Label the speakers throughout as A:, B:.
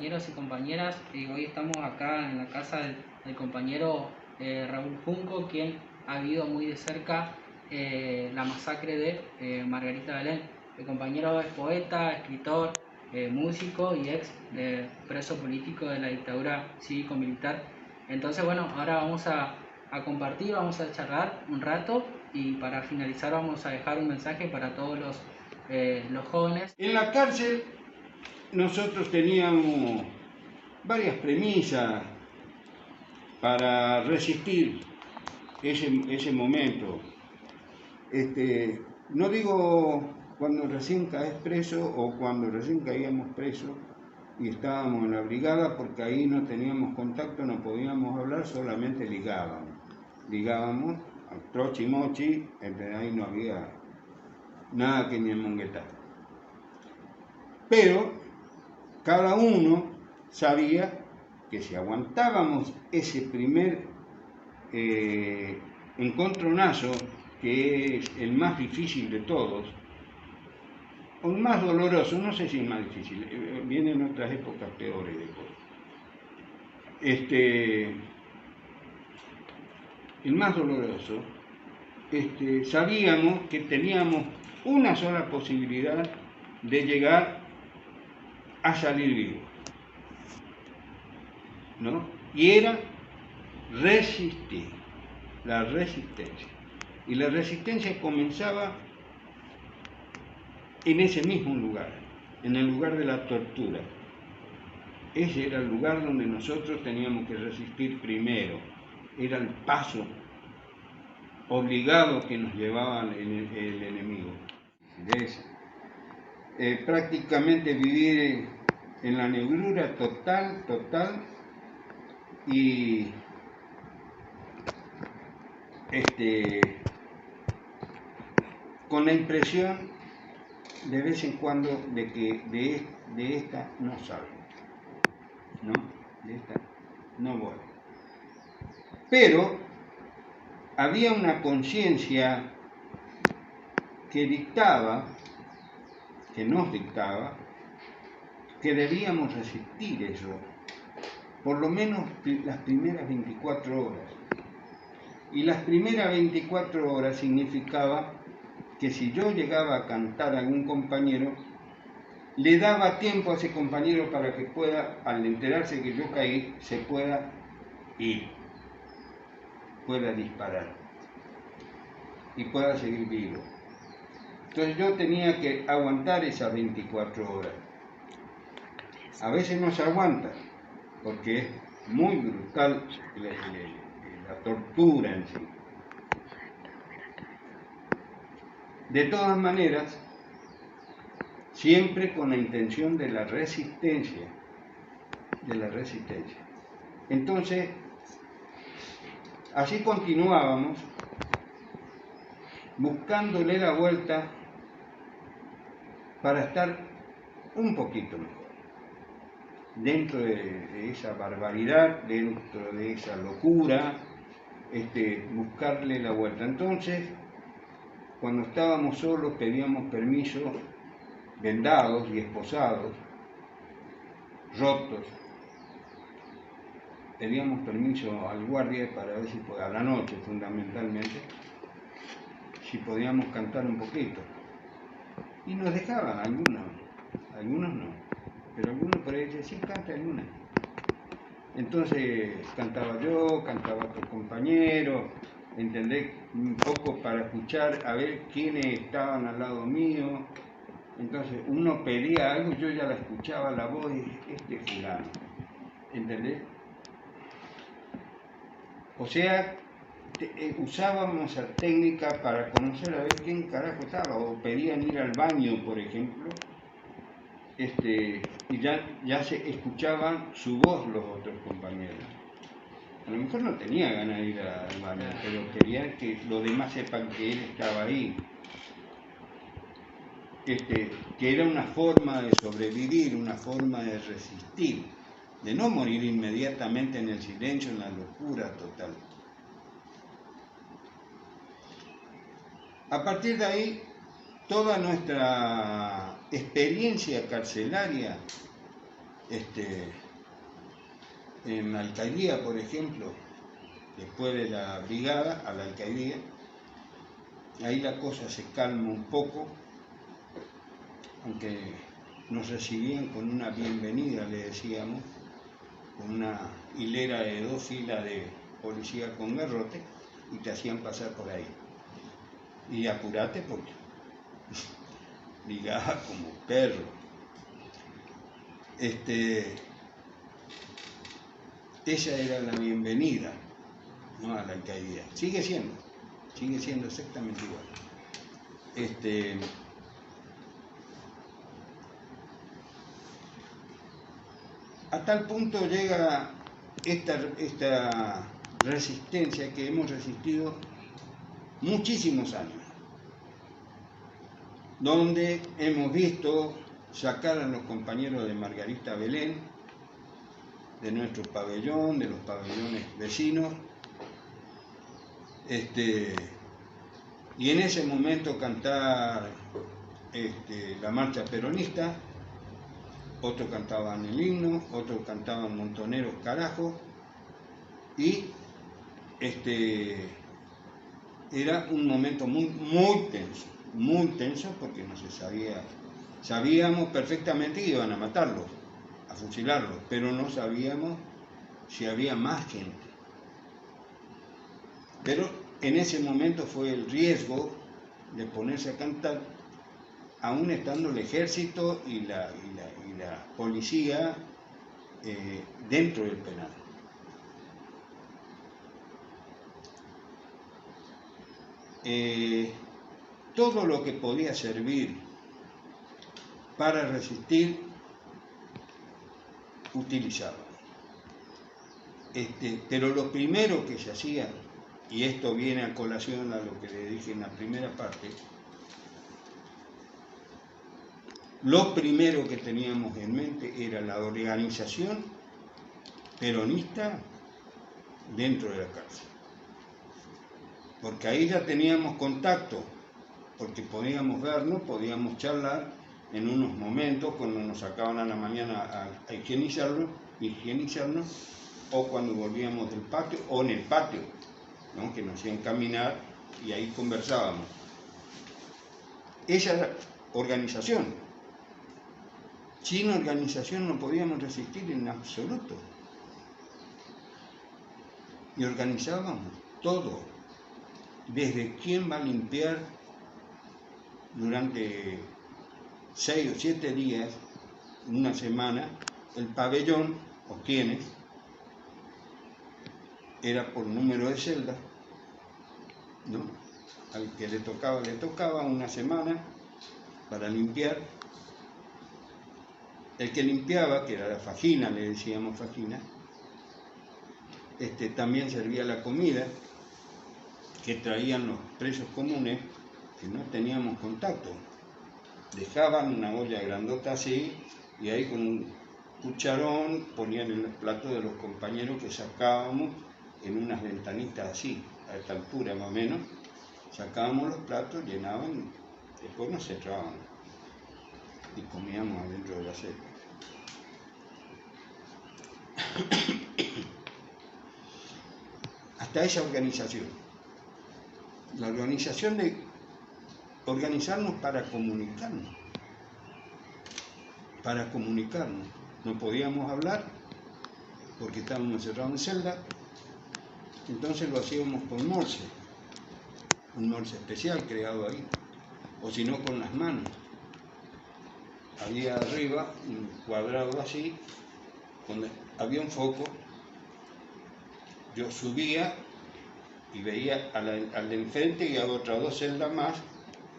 A: Compañeros y compañeras, hoy estamos acá en la casa del compañero Raúl Junco, quien ha vivido muy de cerca la masacre de Margarita Belén. El compañero es poeta, escritor, músico y ex preso político de la dictadura cívico-militar. Entonces, bueno, ahora vamos a compartir, vamos a charlar un rato y para finalizar vamos a dejar un mensaje para todos los jóvenes.
B: En la cárcel nosotros teníamos varias premisas para resistir ese momento. No digo cuando recién caes preso o cuando recién caíamos presos y estábamos en la brigada, porque ahí no teníamos contacto, no podíamos hablar, solamente ligábamos a trochi mochi, ahí no había nada que ni enmonguetar. Pero cada uno sabía que si aguantábamos ese primer encontronazo, que es el más difícil de todos, o el más doloroso, no sé si es más difícil, vienen otras épocas peores después. El más doloroso, sabíamos que teníamos una sola posibilidad de llegar a salir vivo, ¿no? Y era resistir, la resistencia. Y la resistencia comenzaba en ese mismo lugar, en el lugar de la tortura. Ese era el lugar donde nosotros teníamos que resistir primero. Era el paso obligado que nos llevaba el enemigo. Prácticamente vivir en la negrura total, y con la impresión de vez en cuando de que de esta no salgo, ¿no? De esta no voy. Pero había una conciencia que nos dictaba, que debíamos resistir eso, por lo menos las primeras 24 horas. Y las primeras 24 horas significaba que si yo llegaba a cantar a algún compañero, le daba tiempo a ese compañero para que pueda, al enterarse que yo caí, se pueda ir, pueda disparar y pueda seguir vivo. Entonces yo tenía que aguantar esas 24 horas. A veces no se aguanta, porque es muy brutal la tortura en sí. De todas maneras, siempre con la intención de la resistencia. Entonces, así continuábamos, buscándole la vuelta para estar un poquito mejor, dentro de esa barbaridad, dentro de esa locura, buscarle la vuelta. Entonces, cuando estábamos solos pedíamos permiso, vendados y esposados, rotos, pedíamos permiso al guardia para ver si a la noche fundamentalmente, si podíamos cantar un poquito. Y nos dejaban, algunos no, pero algunos por ahí decían, sí, canta alguna. Entonces cantaba yo, cantaba otro compañero, ¿entendés? Un poco para escuchar a ver quiénes estaban al lado mío. Entonces uno pedía algo, yo ya la escuchaba la voz de fulano, ¿entendés? O sea, usábamos esa técnica para conocer a ver quién carajo estaba, o pedían ir al baño, por ejemplo, y ya se escuchaban su voz los otros compañeros. A lo mejor no tenía ganas de ir al baño, pero quería que los demás sepan que él estaba ahí. Que era una forma de sobrevivir, una forma de resistir, de no morir inmediatamente en el silencio, en la locura total. A partir de ahí, toda nuestra experiencia carcelaria En la alcaldía, por ejemplo, después de la brigada, a la alcaldía, ahí la cosa se calma un poco, aunque nos recibían con una bienvenida, le decíamos, con una hilera de 2 filas de policía con garrote, y te hacían pasar por ahí. Y apurate porque ligaba como perro. Esa era la bienvenida, ¿no?, a la alcaldía. Sigue siendo exactamente igual. A tal punto llega esta resistencia que hemos resistido muchísimos años, donde hemos visto sacar a los compañeros de Margarita Belén, de nuestro pabellón, de los pabellones vecinos, y en ese momento cantar la marcha peronista, otros cantaban el himno, otros cantaban Montoneros Carajo, y era un momento muy tenso, porque no se sabía, sabíamos perfectamente que iban a matarlos, a fusilarlos, pero no sabíamos si había más gente. Pero en ese momento fue el riesgo de ponerse a cantar, aún estando el ejército y la policía dentro del penal. Todo lo que podía servir para resistir, utilizaba. Pero lo primero que se hacía, y esto viene a colación a lo que le dije en la primera parte, lo primero que teníamos en mente era la organización peronista dentro de la cárcel. Porque ahí ya teníamos contacto, porque podíamos vernos, podíamos charlar en unos momentos cuando nos sacaban a la mañana a higienizarnos, o cuando volvíamos del patio, o en el patio, ¿no?, que nos hacían caminar y ahí conversábamos. Esa era organización. Sin organización no podíamos resistir en absoluto. Y organizábamos todo. Desde quién va a limpiar durante 6 o 7 días, una semana, el pabellón, o quiénes, era por número de celdas, ¿no? Al que le tocaba una semana para limpiar. El que limpiaba, que era la fajina, le decíamos fajina, también servía la comida que traían los presos comunes, que no teníamos contacto. Dejaban una olla grandota así, y ahí con un cucharón ponían en los platos de los compañeros que sacábamos en unas ventanitas así, a esta altura más o menos. Sacábamos los platos, llenaban, después nos cerraban y comíamos adentro de la celda. Hasta esa organización, la organización de organizarnos para comunicarnos, no podíamos hablar porque estábamos encerrados en celda, entonces lo hacíamos con Morse, un Morse especial creado ahí, o si no con las manos. Había arriba un cuadrado así, donde había un foco. Yo subía y veía al de enfrente y a otras 2 celdas más,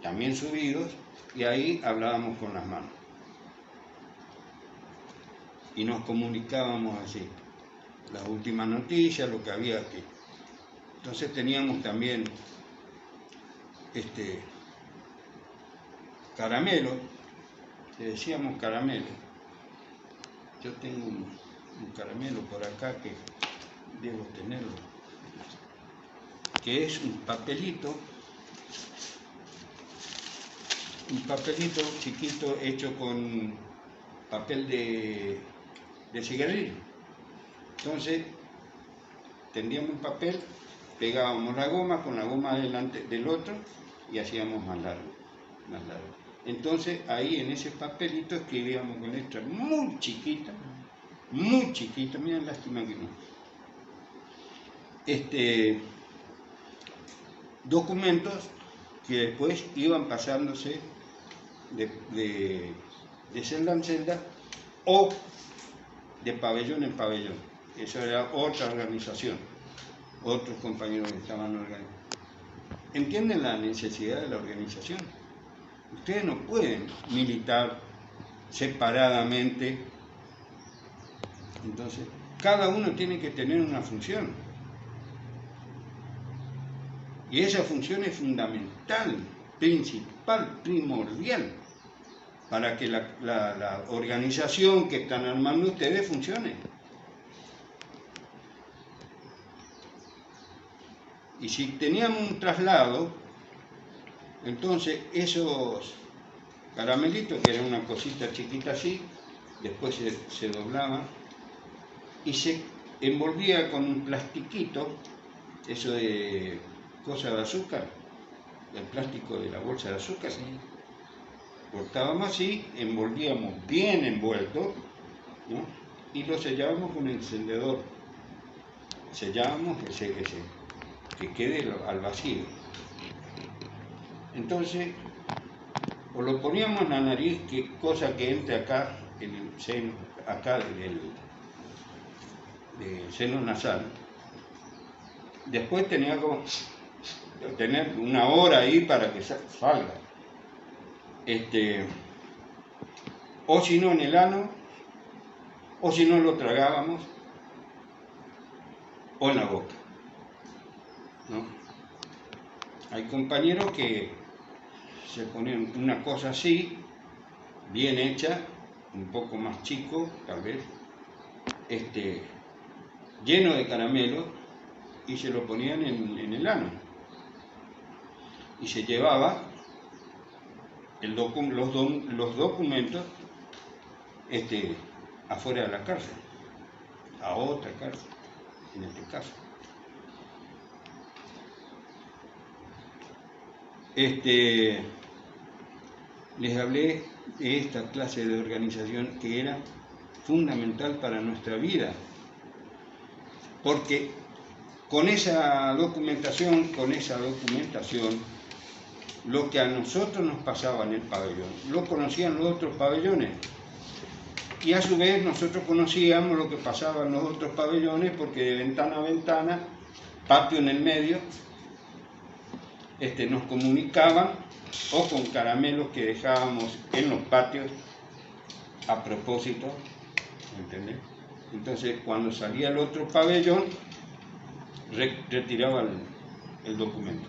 B: también subidos, y ahí hablábamos con las manos. Y nos comunicábamos así, las últimas noticias, lo que había aquí. Entonces teníamos también caramelo, le decíamos caramelo. Yo tengo un caramelo por acá que debo tenerlo, que es un papelito chiquito hecho con papel de de cigarrillo. Entonces, tendíamos un papel, pegábamos la goma con la goma delante del otro y hacíamos más largo, más largo. Entonces, ahí en ese papelito escribíamos con letras muy chiquitas, miren, lástima que no. Documentos que después iban pasándose de celda en celda o de pabellón en pabellón. Eso era otra organización, otros compañeros que estaban organizados. ¿Entienden la necesidad de la organización? Ustedes no pueden militar separadamente. Entonces, cada uno tiene que tener una función. Y esa función es fundamental, principal, primordial, para que la organización que están armando ustedes funcione. Y si teníamos un traslado, entonces esos caramelitos, que era una cosita chiquita así, después se doblaban y se envolvía con un plastiquito, eso de cosa de azúcar, el plástico de la bolsa de azúcar. Sí. Cortábamos así, envolvíamos bien envuelto, ¿no? Y lo sellábamos con el encendedor. Sellábamos que quede al vacío. Entonces, o lo poníamos en la nariz, que cosa que entre acá, en el seno, acá del seno nasal. Después tenía que tener una hora ahí para que salga. O si no en el ano, o si no lo tragábamos, o en la boca, ¿no? Hay compañeros que se ponen una cosa así, bien hecha, un poco más chico, tal vez, lleno de caramelo, y se lo ponían en el ano. Y se llevaba los documentos afuera de la cárcel, a otra cárcel, en este caso. Les hablé de esta clase de organización que era fundamental para nuestra vida, porque con esa documentación, lo que a nosotros nos pasaba en el pabellón, lo conocían los otros pabellones. Y a su vez nosotros conocíamos lo que pasaba en los otros pabellones, porque de ventana a ventana, patio en el medio, nos comunicaban, o con caramelos que dejábamos en los patios a propósito, ¿entendés? Entonces, cuando salía el otro pabellón, retiraba el documento.